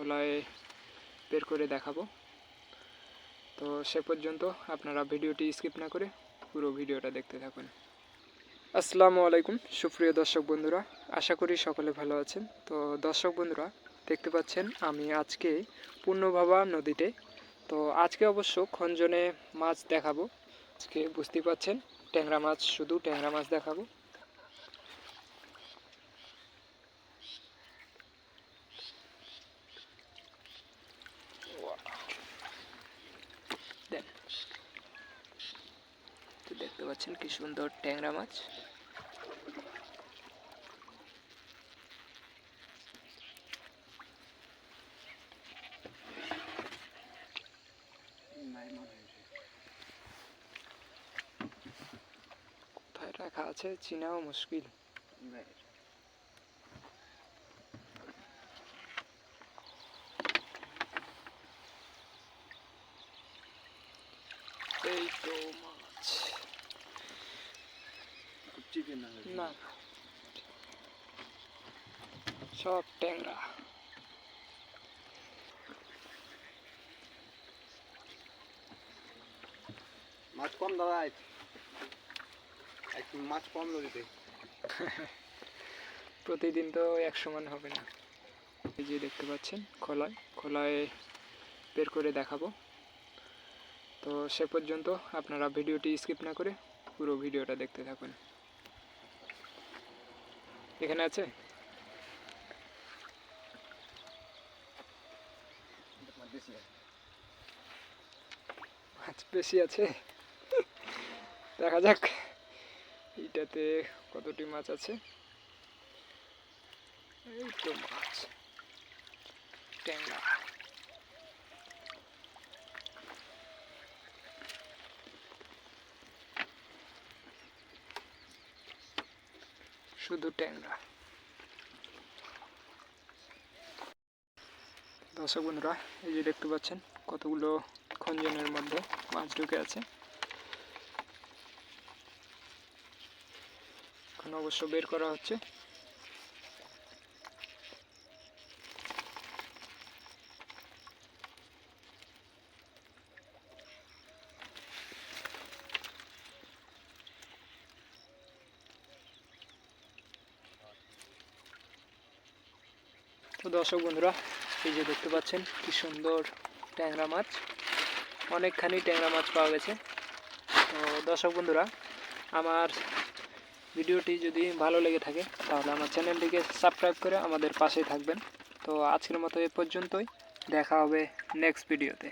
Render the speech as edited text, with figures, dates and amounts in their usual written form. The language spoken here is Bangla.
খোলায় বের করে দেখাবো। তো সে পর্যন্ত আপনারা ভিডিওটি স্কিপ না করে পুরো ভিডিওটা দেখতে থাকুন। আসসালামু আলাইকুম সুপ্রিয় দর্শক বন্ধুরা, আশা করি সকলে ভালো আছেন। তো দর্শক বন্ধুরা, দেখতে পাচ্ছেন আমি আজকে পূর্ণভাবা নদীতে। তো আজকে অবশ্য খঞ্জনে মাছ দেখাবো। আজকে বুঝতেই পাচ্ছেন ট্যাংরা মাছ, শুধু ট্যাংরা মাছ দেখাবো। তো দেখতে পাচ্ছেন কি সুন্দর ট্যাংরা মাছ। কোথায় রাখা আছে চিনাও মুশকিল। এই তো মাছ না, সব ট্যাংরা। মাছ কম দাদা, মাছ কম নদীতে। প্রতিদিন তো এক সমান হবে না। এই যে দেখতে পাচ্ছেন খোলায় বের করে দেখাবো। তো সে পর্যন্ত আপনারা ভিডিওটি স্কিপ না করে পুরো ভিডিওটা দেখতে থাকুন। এখানে আছে মাছ, বেশি আছে, দেখা যাক এইটাতে কতটি মাছ আছে। এই তো মাছ, ট্যাংরা। শুধু ট্যাংরা। দর্শক বন্ধুরা, এই যে দেখতে পাচ্ছেন কতগুলো খঞ্জনের মধ্যে মাছ ঢুকে আছে। এখন অবশ্য বের করা হচ্ছে। তো দর্শক বন্ধুরা, এই যে দেখতে পাচ্ছেন কি সুন্দর ট্যাংরা মাছ, অনেকখানি ট্যাংরা মাছ পাওয়া গেছে। তো দর্শক বন্ধুরা, আমার ভিডিওটি যদি ভালো লেগে থাকে তাহলে আমার চ্যানেলটিকে সাবস্ক্রাইব করে আমাদের পাশেই থাকবেন। তো আজকের মতো এ পর্যন্তই, দেখা হবে নেক্সট ভিডিওতে।